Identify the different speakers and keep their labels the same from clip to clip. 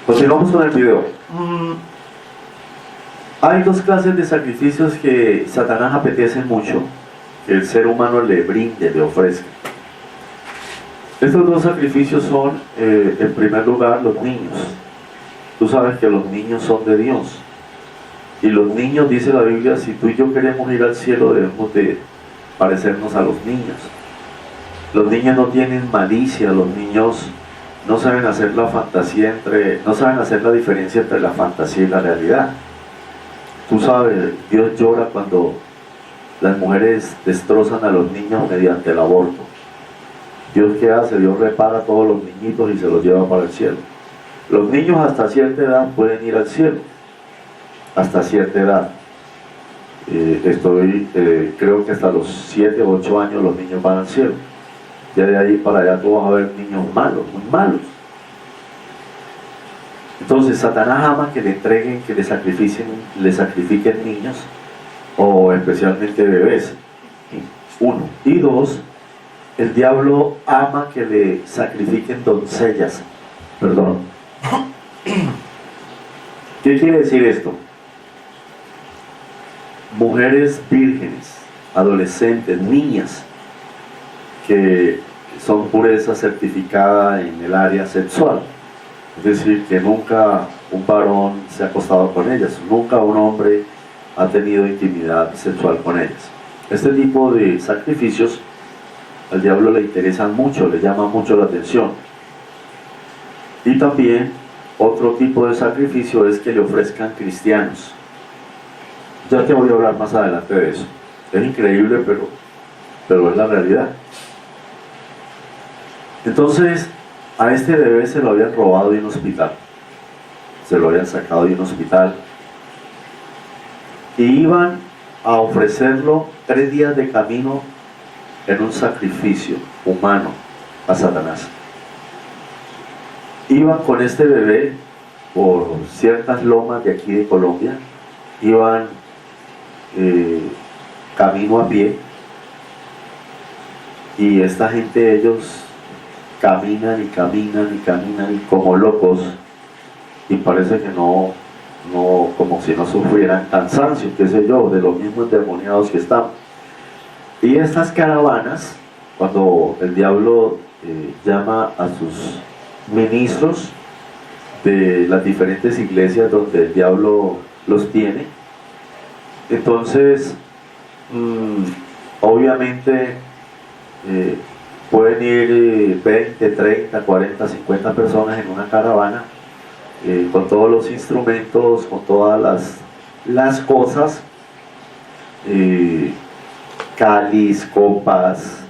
Speaker 1: Continuamos con el video. Hay dos clases de sacrificios que Satanás apetece mucho que el ser humano le brinde, le ofrezca. Estos dos sacrificios son, en primer lugar, los niños. Tú sabes que los niños son de Dios. Y los niños, dice la Biblia, si tú y yo queremos ir al cielo, debemos de parecernos a los niños. Los niños no tienen malicia, los niños no saben hacer la fantasía no saben hacer la diferencia entre la fantasía y la realidad. Tú sabes, Dios llora cuando las mujeres destrozan a los niños mediante el aborto. Dios, ¿qué hace? Dios repara a todos los niñitos y se los lleva para el cielo. Los niños hasta cierta edad pueden ir al cielo, hasta cierta edad. Creo que hasta los 7 o 8 años los niños van al cielo. Ya de ahí para allá tú vas a ver niños malos, muy malos. Entonces Satanás ama que le entreguen, que le sacrifiquen niños, o especialmente bebés. Uno. Y dos, el diablo ama que le sacrifiquen doncellas. Perdón. ¿Qué quiere decir esto? Mujeres vírgenes, adolescentes, niñas, que son pureza certificada en el área sexual. Es decir, que nunca un varón se ha acostado con ellas, nunca un hombre ha tenido intimidad sexual con ellas. Este tipo de sacrificios al diablo le interesan mucho, le llama mucho la atención. Y también otro tipo de sacrificio es que le ofrezcan cristianos. Ya te voy a hablar más adelante de eso. Es increíble, pero es la realidad. Entonces, a este bebé se lo habían robado de un hospital. Se lo habían sacado de un hospital. Y iban a ofrecerlo 3 días de camino en un sacrificio humano a Satanás. Iban con este bebé por ciertas lomas de aquí de Colombia. Iban camino a pie. Y esta gente, ellos caminan y caminan y caminan y como locos, y parece que no, como si no sufrieran cansancio, qué sé yo, de los mismos endemoniados que están. Y estas caravanas, cuando el diablo llama a sus ministros de las diferentes iglesias donde el diablo los tiene, entonces obviamente pueden ir 20, 30, 40, 50 personas en una caravana con todos los instrumentos, con todas las cosas, cáliz, copas,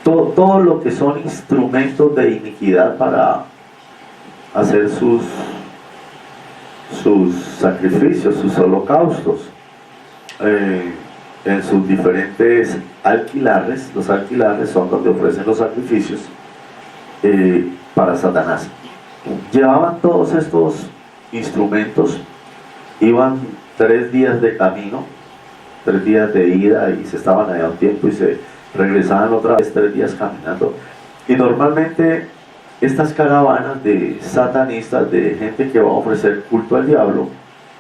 Speaker 1: todo lo que son instrumentos de iniquidad para hacer sus sacrificios, sus holocaustos. En sus diferentes alquilares. Los alquilares son donde ofrecen los sacrificios para Satanás. Llevaban todos estos instrumentos, iban 3 días de camino, 3 días de ida, y se estaban allá un tiempo y se regresaban otra vez 3 días caminando. Y normalmente estas caravanas de satanistas, de gente que va a ofrecer culto al diablo,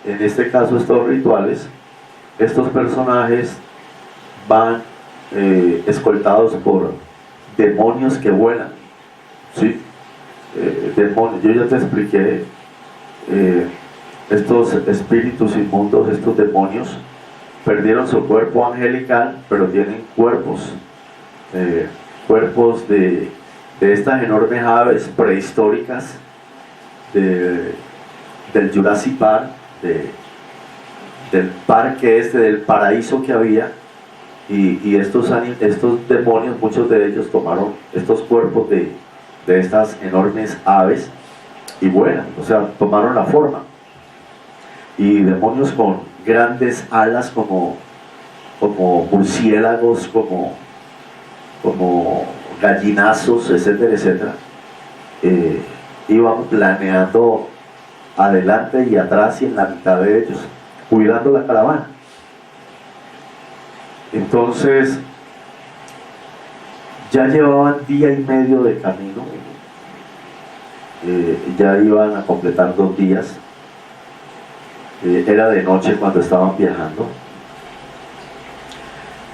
Speaker 1: en este caso estos rituales, estos personajes van escoltados por demonios que vuelan, ¿sí? Demonios. Yo ya te expliqué, estos espíritus inmundos, estos demonios, perdieron su cuerpo angelical, pero tienen cuerpos de estas enormes aves prehistóricas del Jurassic Park, del parque del paraíso que había, y estos demonios, muchos de ellos tomaron estos cuerpos de estas enormes aves y vuelan, o sea, tomaron la forma, y demonios con grandes alas como murciélagos, como gallinazos, etcétera, etcétera, iban planeando adelante y atrás y en la mitad de ellos, cuidando la caravana. Entonces ya llevaban día y medio de camino ya iban a completar 2 días. Era de noche cuando estaban viajando.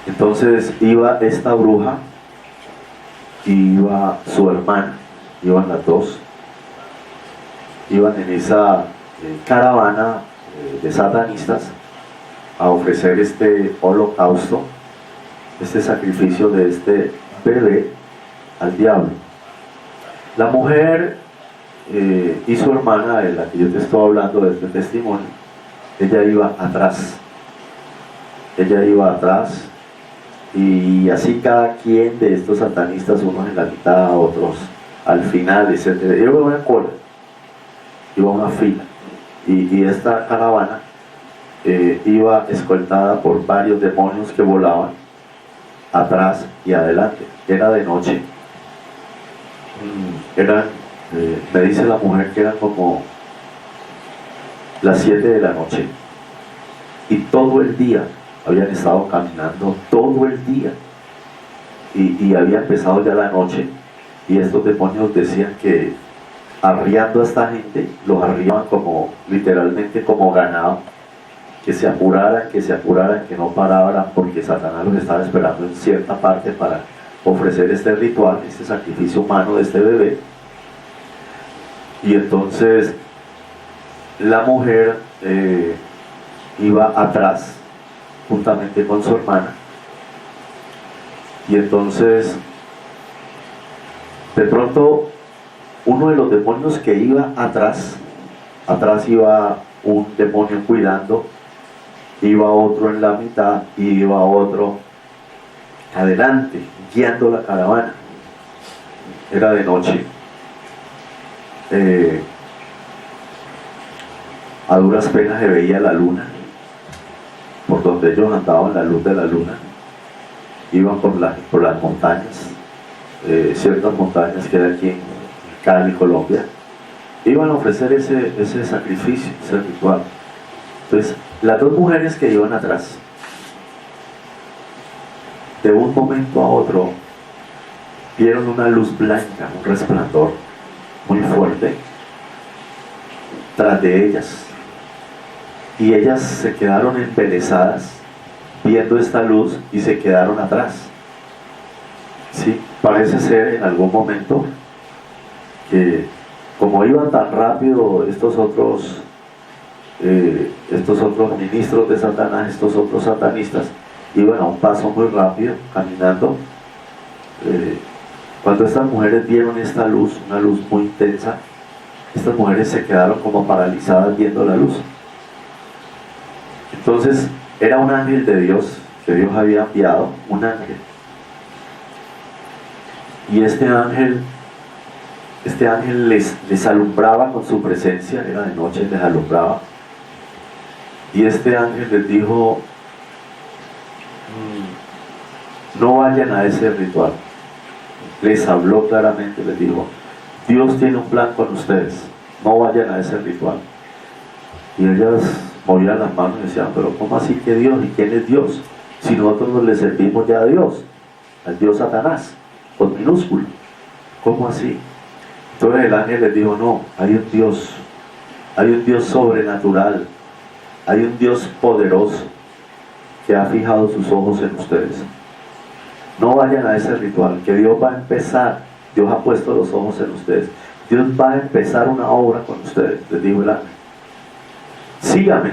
Speaker 1: Entonces iba esta bruja y iba su hermana, iban las dos, iban en esa caravana de satanistas a ofrecer este holocausto, este sacrificio de este bebé al diablo. La mujer y su hermana, de la que yo te estoy hablando de este testimonio, ella iba atrás. Ella iba atrás, y así cada quien de estos satanistas, unos en la mitad, otros al final, etc. Iba una cola, iba una fila, y esta caravana iba escoltada por varios demonios que volaban atrás y adelante. Era de noche. Me dice la mujer que eran como las 7 de la noche, y todo el día habían estado caminando, todo el día, y había empezado ya la noche, y estos demonios decían que arriando a esta gente, los arriaban como, literalmente como ganado, que se apuraran, que no pararan, porque Satanás los estaba esperando en cierta parte para ofrecer este ritual, este sacrificio humano de este bebé. Y entonces la mujer iba atrás juntamente con su hermana, y entonces de pronto uno de los demonios que iba atrás iba un demonio cuidando, iba otro en la mitad y iba otro adelante guiando la caravana. Era de noche. A duras penas se veía la luna. Por donde ellos andaban, la luz de la luna. Iban por las montañas, ciertas montañas que hay aquí en Cali, Colombia. Iban a ofrecer ese sacrificio, ese ritual. Entonces, las dos mujeres que iban atrás, de un momento a otro, vieron una luz blanca, un resplandor muy fuerte tras de ellas, y ellas se quedaron embelesadas viendo esta luz y se quedaron atrás. Sí, parece ser en algún momento que, como iban tan rápido estos otros ministros de Satanás, estos otros satanistas, iban a un paso muy rápido, caminando. Cuando estas mujeres vieron esta luz, una luz muy intensa, estas mujeres se quedaron como paralizadas viendo la luz. Entonces era un ángel de Dios, que Dios había enviado, un ángel. Y este ángel les alumbraba con su presencia, era de noche, les alumbraba. Y este ángel les dijo: no vayan a ese ritual. Les habló claramente, les dijo: Dios tiene un plan con ustedes, no vayan a ese ritual. Y ellas movían las manos y decían: pero ¿cómo así que Dios? ¿Y quién es Dios? Si nosotros no le servimos ya a Dios, al Dios Satanás, con minúsculo. ¿Cómo así? Entonces el ángel les dijo: no, hay un Dios sobrenatural, hay un Dios poderoso que ha fijado sus ojos en ustedes. No vayan a ese ritual, que Dios va a empezar, Dios ha puesto los ojos en ustedes, Dios va a empezar una obra con ustedes, les dijo el ángel. Sígame.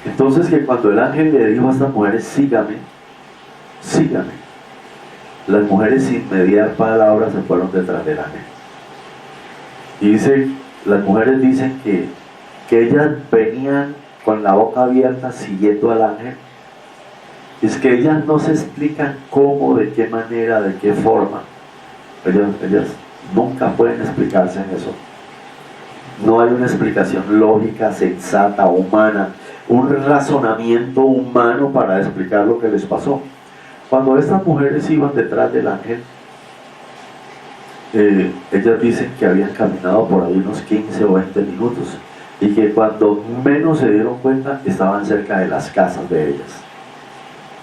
Speaker 1: Entonces, que cuando el ángel le dijo a estas mujeres: sígame, las mujeres sin mediar palabras se fueron detrás del ángel. Y dice, las mujeres dicen que ellas venían con la boca abierta siguiendo al ángel. Es que ellas no se explican cómo, de qué manera, de qué forma. Ellas nunca pueden explicarse en eso. No hay una explicación lógica, sensata, humana, un razonamiento humano para explicar lo que les pasó. Cuando estas mujeres iban detrás del ángel, ellas dicen que habían caminado por ahí unos 15 o 20 minutos, y que cuando menos se dieron cuenta estaban cerca de las casas de ellas.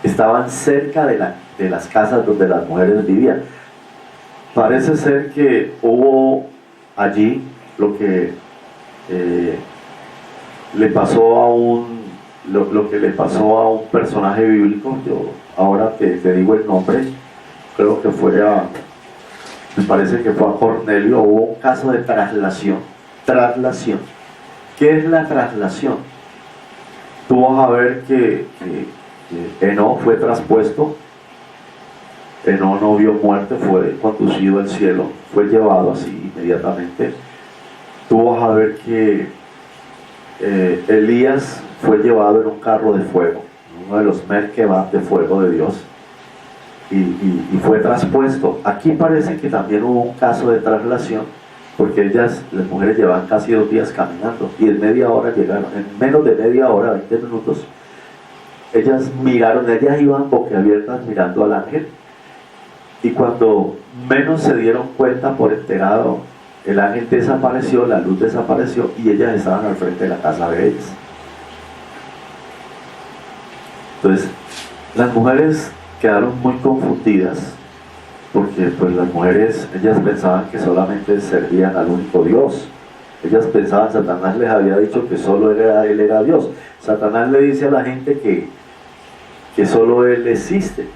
Speaker 1: Estaban cerca de las casas donde las mujeres vivían. Parece ser que hubo allí lo que le pasó a lo que le pasó a un personaje bíblico. Yo ahora te digo el nombre, creo que me parece que fue a Cornelio. Hubo un caso de traslación. ¿Qué es la traslación? Tú vas a ver que Enoc fue traspuesto. Enoc no vio muerte, fue conducido al cielo, fue llevado así inmediatamente. Tú vas a ver que Elías fue llevado en un carro de fuego, uno de los Merkebah de fuego de Dios, y fue traspuesto. Aquí parece que también hubo un caso de traslación, porque las mujeres llevaban casi 2 días caminando, y en media hora llegaron, en menos de media hora, 20 minutos, ellas iban boquiabiertas mirando al ángel, y cuando menos se dieron cuenta, por enterado, el ángel desapareció, la luz desapareció, y ellas estaban al frente de la casa de ellas. Entonces, las mujeres quedaron muy confundidas, porque pues las mujeres, ellas pensaban que solamente servían al único Dios. Ellas pensaban, Satanás les había dicho que solo él era Dios. Satanás le dice a la gente que solo Él existe,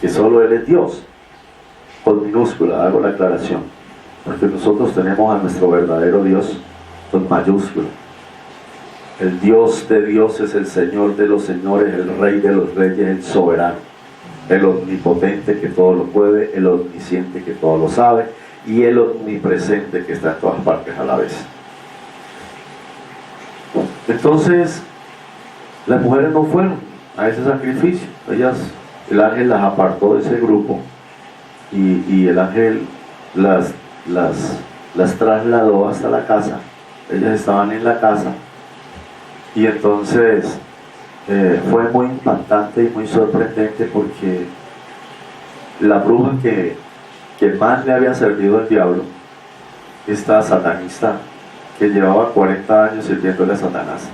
Speaker 1: que solo Él es Dios. Con minúscula, hago la aclaración, porque nosotros tenemos a nuestro verdadero Dios con mayúscula. El Dios de dioses, el Señor de los señores, el Rey de los reyes, el soberano, el omnipotente que todo lo puede, el omnisciente que todo lo sabe, y el omnipresente que está en todas partes a la vez. Entonces, las mujeres no fueron a ese sacrificio. El ángel las apartó de ese grupo, y el ángel las trasladó hasta la casa. Ellas estaban en la casa, y entonces fue muy impactante y muy sorprendente, porque la bruja que más le había servido al diablo, esta satanista que llevaba 40 años sirviéndole a Satanás,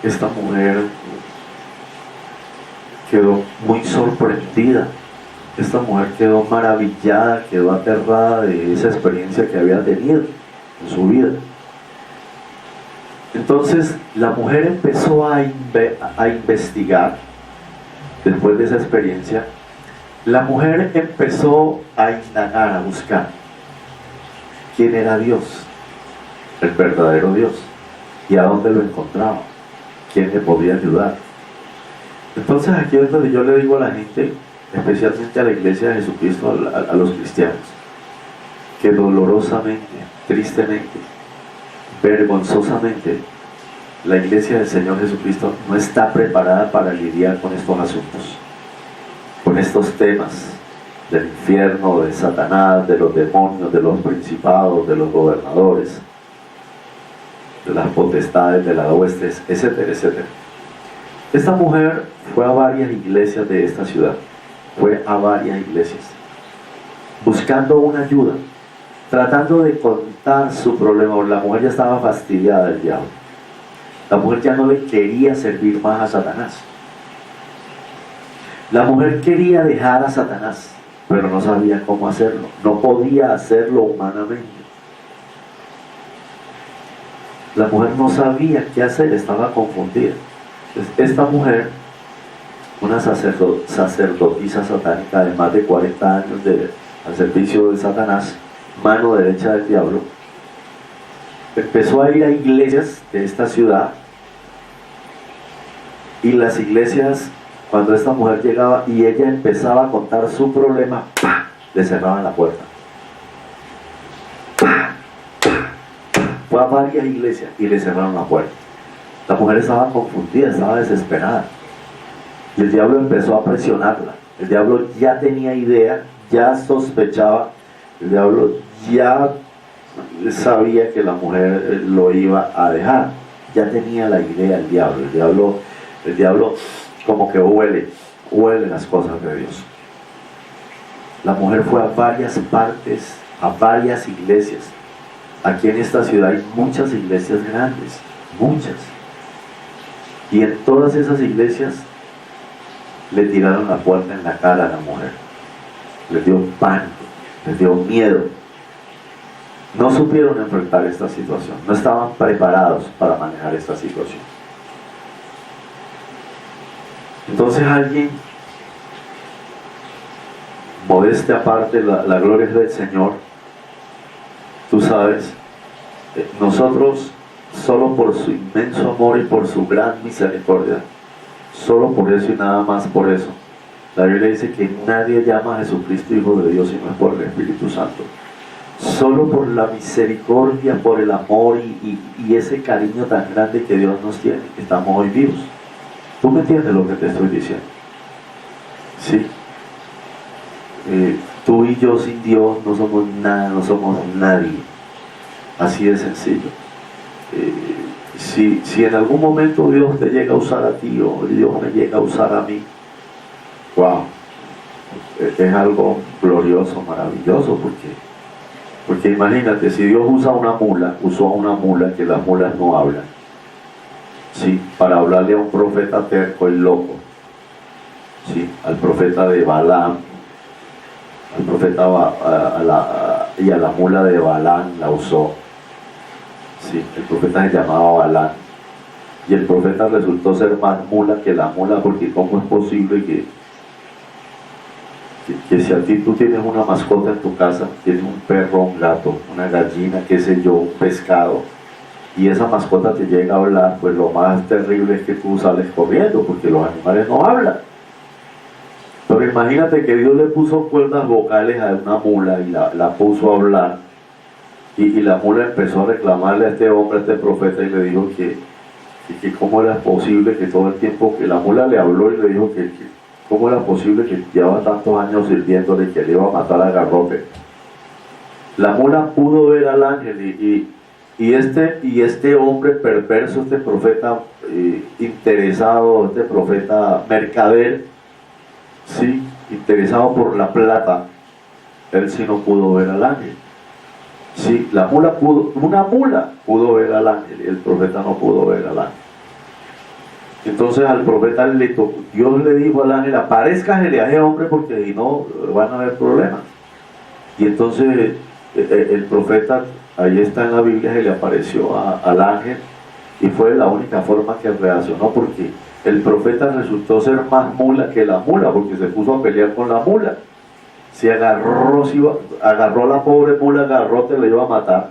Speaker 1: esta mujer quedó muy sorprendida. Esta mujer quedó maravillada, quedó aterrada de esa experiencia que había tenido en su vida. Entonces la mujer empezó a investigar. Después de esa experiencia, la mujer empezó a indagar, a buscar quién era Dios, el verdadero Dios, y a dónde lo encontraba, quién le podía ayudar. Entonces aquí es donde yo le digo a la gente, especialmente a la iglesia de Jesucristo, a los cristianos, que dolorosamente, tristemente, vergonzosamente, la iglesia del Señor Jesucristo no está preparada para lidiar con estos asuntos, con estos temas del infierno, de Satanás, de los demonios, de los principados, de los gobernadores, de las potestades, de las huestes, etcétera, etcétera. Esta mujer fue a varias iglesias de esta ciudad, buscando una ayuda, tratando de contar su problema. La mujer ya estaba fastidiada del diablo. La mujer ya no le quería servir más a Satanás. La mujer quería dejar a Satanás, pero no sabía cómo hacerlo. No podía hacerlo humanamente. La mujer no sabía qué hacer, estaba confundida. Entonces, esta mujer, una sacerdotisa satánica de más de 40 años al servicio de Satanás, mano derecha del diablo, empezó a ir a iglesias de esta ciudad, y las iglesias, cuando esta mujer llegaba y ella empezaba a contar su problema, ¡pah!, le cerraban la puerta. ¡Pah!, fue a varias iglesias y le cerraron la puerta. La mujer estaba confundida, estaba desesperada, y el diablo empezó a presionarla. El diablo ya tenía idea, ya sospechaba, el diablo ya sabía que la mujer lo iba a dejar, ya tenía la idea el diablo como que huele las cosas de Dios. La mujer fue a varias partes, a varias iglesias. Aquí en esta ciudad hay muchas iglesias grandes, muchas, y en todas esas iglesias le tiraron la puerta en la cara a la mujer, le dio pánico, le dio miedo. no supieron enfrentar esta situación, no estaban preparados para manejar esta situación. Entonces alguien, modestia aparte, la gloria es del Señor, tú sabes, nosotros solo por su inmenso amor y por su gran misericordia, solo por eso y nada más por eso, la Biblia dice que nadie llama a Jesucristo Hijo de Dios sino es por el Espíritu Santo. Solo por la misericordia, por el amor y ese cariño tan grande que Dios nos tiene, que estamos hoy vivos. ¿Tú me entiendes lo que te estoy diciendo? Sí. Tú y yo sin Dios no somos nada, no somos nadie. Así de sencillo. Si en algún momento Dios te llega a usar a ti o Dios me llega a usar a mí, wow, es algo glorioso, maravilloso, porque imagínate, si Dios usa una mula, usó a una mula, que las mulas no hablan, ¿sí? Para hablarle a un profeta terco y loco, ¿sí? Al profeta de Balaam, al profeta y a la mula de Balaam la usó, ¿sí? El profeta se llamaba Balaam, y el profeta resultó ser más mula que la mula, porque ¿cómo es posible que si a ti tú tienes una mascota en tu casa, tienes un perro, un gato, una gallina, qué sé yo, un pescado, y esa mascota te llega a hablar, pues lo más terrible es que tú sales corriendo, porque los animales no hablan? Pero imagínate que Dios le puso cuerdas vocales a una mula y la puso a hablar, y la mula empezó a reclamarle a este hombre, a este profeta, y le dijo que cómo era posible que todo el tiempo que la mula le habló y le dijo que cómo era posible que llevaba tantos años sirviéndole, que le iba a matar a garrote. La mula pudo ver al ángel y este hombre perverso, este profeta interesado, este profeta mercader, sí, interesado por la plata, él sí no pudo ver al ángel. Sí, una mula pudo ver al ángel y el profeta no pudo ver al ángel. Entonces al profeta Dios le dijo al ángel: aparézcale a ese hombre porque si no van a haber problemas. Y entonces el profeta, ahí está en la Biblia, se le apareció al ángel, y fue la única forma que reaccionó, porque el profeta resultó ser más mula que la mula, porque se puso a pelear con la mula. Agarró a la pobre mula, garrote, le iba a matar,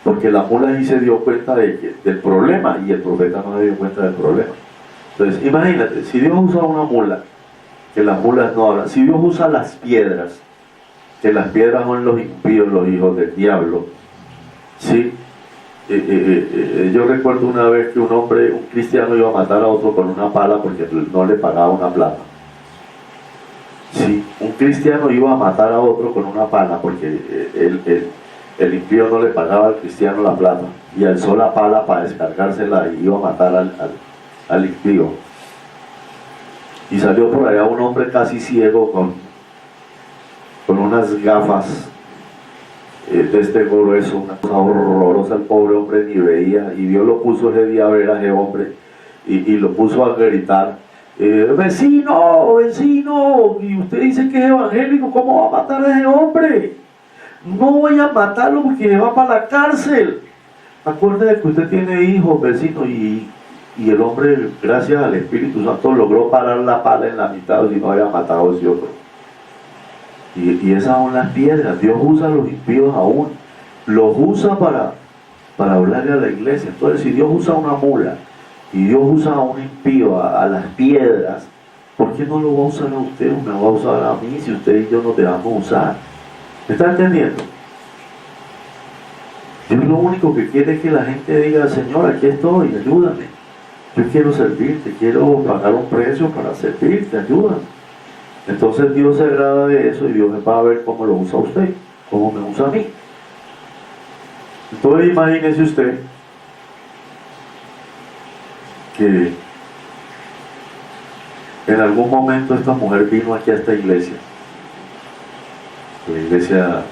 Speaker 1: porque la mula sí se dio cuenta del problema, y el profeta no se dio cuenta del problema. Entonces imagínate, si Dios usa una mula, que las mulas no hablan, si Dios usa las piedras, que las piedras son los impíos, los hijos del diablo, ¿sí? Yo recuerdo una vez que un cristiano iba a matar a otro con una pala porque no le pagaba una plata. Sí, un cristiano iba a matar a otro con una pala porque el impío no le pagaba al cristiano la plata, y alzó la pala para descargársela y iba a matar al impío. Y salió por allá un hombre casi ciego con unas gafas de este grueso, una cosa horrorosa. El pobre hombre ni veía, y Dios lo puso ese día a ver a ese hombre y lo puso a gritar: vecino, vecino, y usted dice que es evangélico, ¿cómo va a matar a ese hombre? No voy a matarlo porque se va para la cárcel. Acuérdese que usted tiene hijos, vecino. Y el hombre, gracias al Espíritu Santo, logró parar la pala en la mitad, si no había matado a ese otro. Y esas son las piedras. Dios usa a los impíos aún, los usa para hablarle a la iglesia. Entonces, si Dios usa una mula y Dios usa a un impío, a las piedras, ¿por qué no lo va a usar a usted o me va a usar a mí, si usted y yo nos dejamos usar? ¿Me está entendiendo? Dios lo único que quiere es que la gente diga: Señor, aquí estoy, ayúdame, yo quiero servirte, quiero pagar un precio para servirte, ayúdame. Entonces Dios se agrada de eso, y Dios va a ver cómo lo usa a usted, cómo me usa a mí. Entonces imagínese usted que en algún momento esta mujer vino aquí a esta iglesia, la iglesia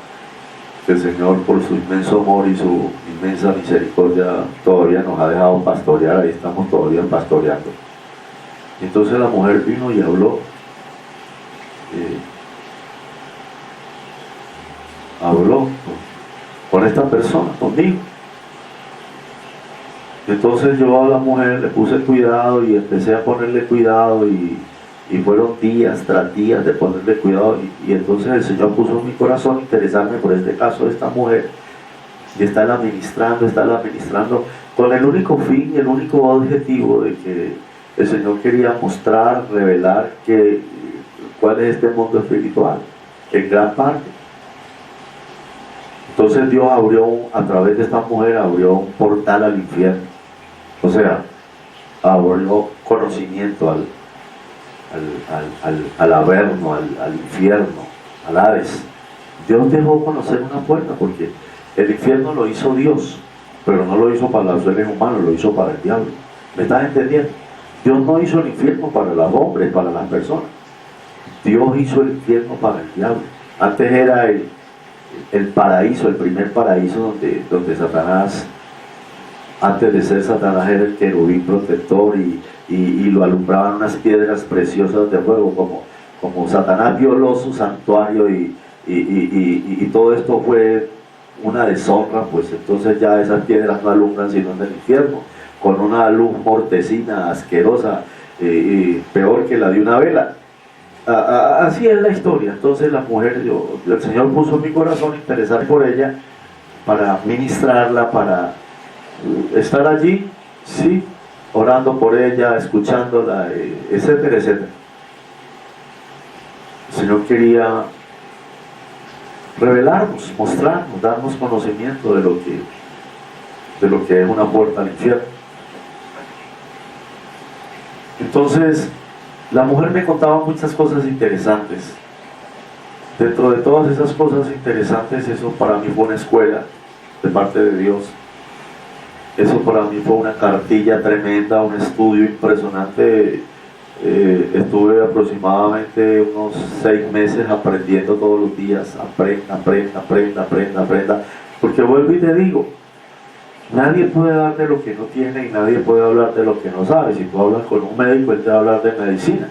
Speaker 1: del Señor, por su inmenso amor y su inmensa misericordia, todavía nos ha dejado pastorear. Ahí estamos todavía pastoreando. Entonces la mujer vino y habló, esta persona, conmigo. Entonces yo a la mujer le puse cuidado y empecé a ponerle cuidado y fueron días tras días de ponerle cuidado y entonces el Señor puso en mi corazón interesarme por este caso de esta mujer y estarla administrando con el único fin y el único objetivo de que el Señor quería mostrar, revelar cuál es este mundo espiritual, en gran parte. Entonces Dios a través de esta mujer abrió un portal al infierno, o sea, abrió conocimiento al Averno, al infierno, al Hades. Dios dejó conocer una puerta porque el infierno lo hizo Dios, pero no lo hizo para los seres humanos, lo hizo para el diablo. ¿Me estás entendiendo? Dios no hizo el infierno para los hombres, para las personas. Dios hizo el infierno para el diablo. Antes era el paraíso, el primer paraíso donde Satanás, antes de ser Satanás, era el querubín protector y lo alumbraban unas piedras preciosas de fuego, como Satanás violó su santuario y todo esto fue una deshonra, pues entonces ya esas piedras no alumbran sino en el infierno, con una luz mortecina asquerosa, peor que la de una vela. Así es la historia. Entonces la mujer, el Señor puso en mi corazón interesar por ella, para ministrarla, para estar allí, sí, orando por ella, escuchándola, etcétera, etcétera. El Señor quería revelarnos, mostrarnos, darnos conocimiento de lo que es una puerta al infierno. Entonces la mujer me contaba muchas cosas interesantes. Dentro de todas esas cosas interesantes, eso para mí fue una escuela de parte de Dios. Eso para mí fue una cartilla tremenda, un estudio impresionante. Estuve aproximadamente unos 6 meses aprendiendo todos los días. Aprenda. Porque vuelvo y te digo, nadie puede dar de lo que no tiene y nadie puede hablar de lo que no sabe. Si tú hablas con un médico, él te va a hablar de medicina.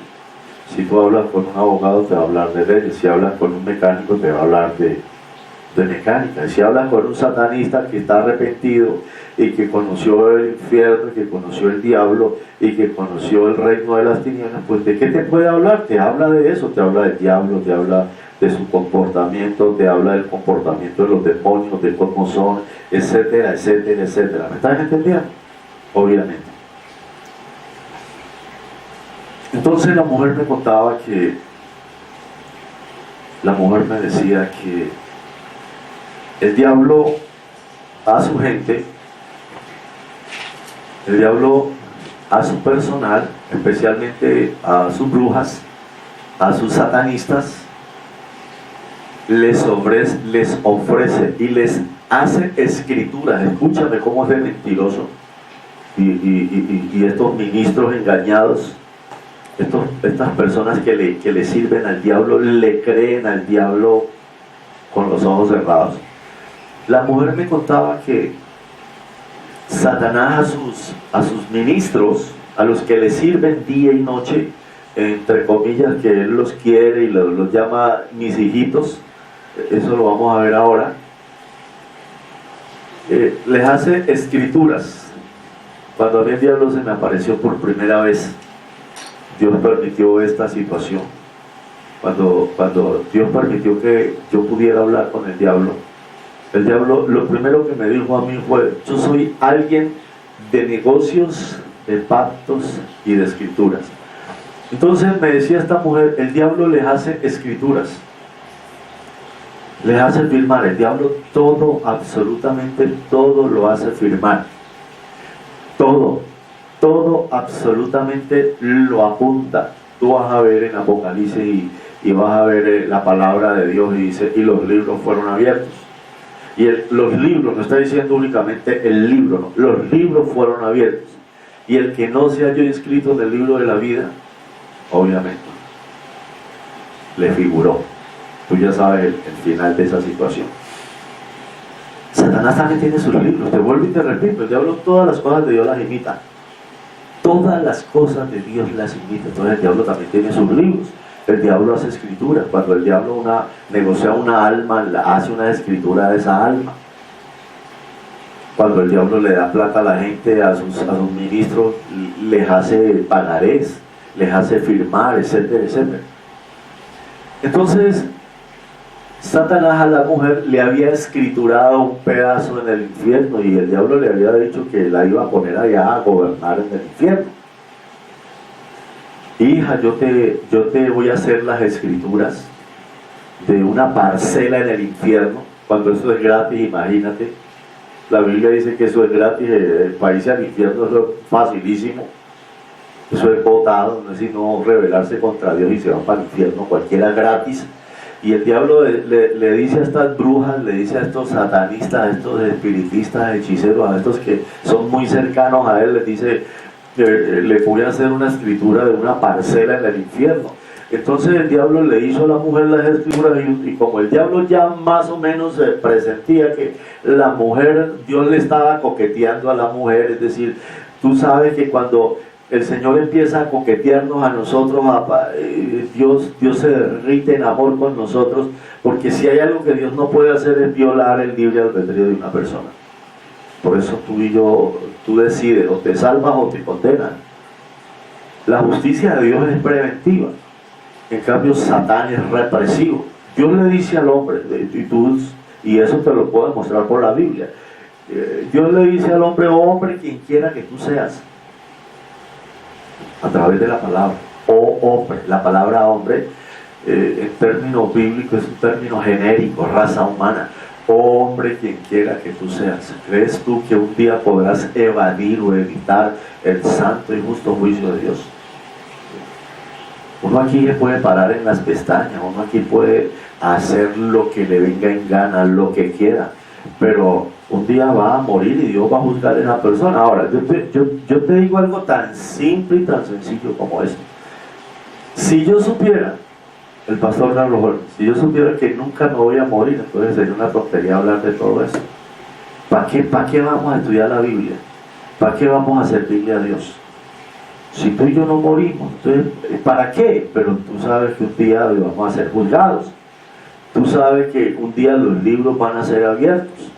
Speaker 1: Si tú hablas con un abogado, te va a hablar de leyes. Si hablas con un mecánico, te va a hablar de mecánica. Y si hablas con un satanista que está arrepentido y que conoció el infierno, que conoció el diablo y que conoció el reino de las tinieblas, pues ¿de qué te puede hablar? Te habla de eso, te habla del diablo, te habla de su comportamiento, te habla del comportamiento de los demonios, de cómo son, etcétera, etcétera, etcétera. ¿Me estás entendiendo? Obviamente. Entonces la mujer me contaba la mujer me decía que el diablo a su gente, el diablo a su personal, especialmente a sus brujas, a sus satanistas, les ofrece y les hace escrituras. Escúchame cómo es de mentiroso. Y estos ministros engañados, estas personas que le sirven al diablo, le creen al diablo con los ojos cerrados. La mujer me contaba que Satanás a sus ministros, a los que le sirven día y noche, entre comillas, que él los quiere y los llama mis hijitos, eso lo vamos a ver ahora, les hace escrituras. Cuando a mí el diablo se me apareció por primera vez, Dios permitió esta situación. Cuando Dios permitió que yo pudiera hablar con el diablo, lo primero que me dijo a mí fue: yo soy alguien de negocios, de pactos y de escrituras. Entonces me decía esta mujer, el diablo les hace escrituras, les hace firmar. El diablo todo, absolutamente todo lo hace firmar. Todo absolutamente lo apunta. Tú vas a ver en Apocalipsis y vas a ver la palabra de Dios y dice, y los libros fueron abiertos. Y los libros, no está diciendo únicamente el libro, no, los libros fueron abiertos. Y el que no se halló inscrito en el libro de la vida, obviamente, le figuró. Tú ya sabes el final de esa situación. Satanás también tiene sus libros. Te vuelvo y te repito, el diablo todas las cosas de Dios las imita. Todas las cosas de Dios las imita. Entonces el diablo también tiene sus libros. El diablo hace escrituras. Cuando el diablo negocia una alma, hace una escritura de esa alma. Cuando el diablo le da plata a la gente, a sus ministros, les hace pagarés, les hace firmar, etcétera, etcétera. Entonces, Satanás a la mujer le había escriturado un pedazo en el infierno y el diablo le había dicho que la iba a poner allá a gobernar en el infierno. Hija, yo te voy a hacer las escrituras de una parcela en el infierno, cuando eso es gratis, imagínate. La Biblia dice que eso es gratis, para irse al infierno eso es facilísimo, eso es votado, no es sino rebelarse contra Dios y se va para el infierno, cualquiera gratis. Y el diablo le dice a estas brujas, le dice a estos satanistas, a estos espiritistas, hechiceros, a estos que son muy cercanos a él, les dice, le voy a hacer una escritura de una parcela en el infierno. Entonces el diablo le hizo a la mujer las escrituras y como el diablo ya más o menos presentía que la mujer, Dios le estaba coqueteando a la mujer, es decir, tú sabes que cuando el Señor empieza a coquetearnos a nosotros, Dios se derrite en amor con nosotros, porque si hay algo que Dios no puede hacer es violar el libre albedrío de una persona. Por eso tú y yo, tú decides, o te salvas o te condenas. La justicia de Dios es preventiva, en cambio Satán es represivo. Dios le dice al hombre, y eso te lo puedo demostrar por la Biblia, Dios le dice al hombre, oh hombre, quien quiera que tú seas, a través de la palabra, oh hombre. La palabra hombre, en términos bíblicos, es un término genérico, raza humana. Oh hombre, quien quiera que tú seas, ¿crees tú que un día podrás evadir o evitar el santo y justo juicio de Dios? Uno aquí le puede parar en las pestañas, uno aquí puede hacer lo que le venga en gana, lo que quiera, pero un día va a morir y Dios va a juzgar a esa persona. Ahora, yo te digo algo tan simple y tan sencillo como esto. Si yo supiera, el pastor Carlos Jorge, si yo supiera que nunca me voy a morir, entonces sería una tontería hablar de todo eso. ¿Para qué vamos a estudiar la Biblia? ¿Para qué vamos a servirle a Dios? Si tú y yo no morimos, entonces, ¿para qué? Pero tú sabes que un día vamos a ser juzgados. Tú sabes que un día los libros van a ser abiertos.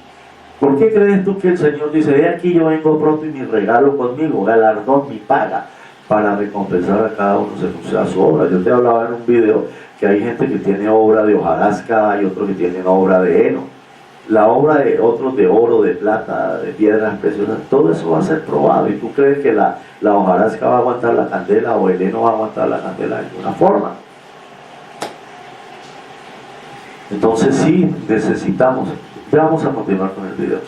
Speaker 1: ¿Por qué crees tú que el Señor dice, de aquí yo vengo pronto y mi regalo conmigo, galardón, mi paga, para recompensar a cada uno según sea su obra? Yo te hablaba en un video que hay gente que tiene obra de hojarasca, hay otros que tienen obra de heno. La obra de otros de oro, de plata, de piedras preciosas, todo eso va a ser probado. ¿Y tú crees que la hojarasca va a aguantar la candela o el heno va a aguantar la candela de ninguna forma? Entonces sí necesitamos. Ya vamos a continuar con el video.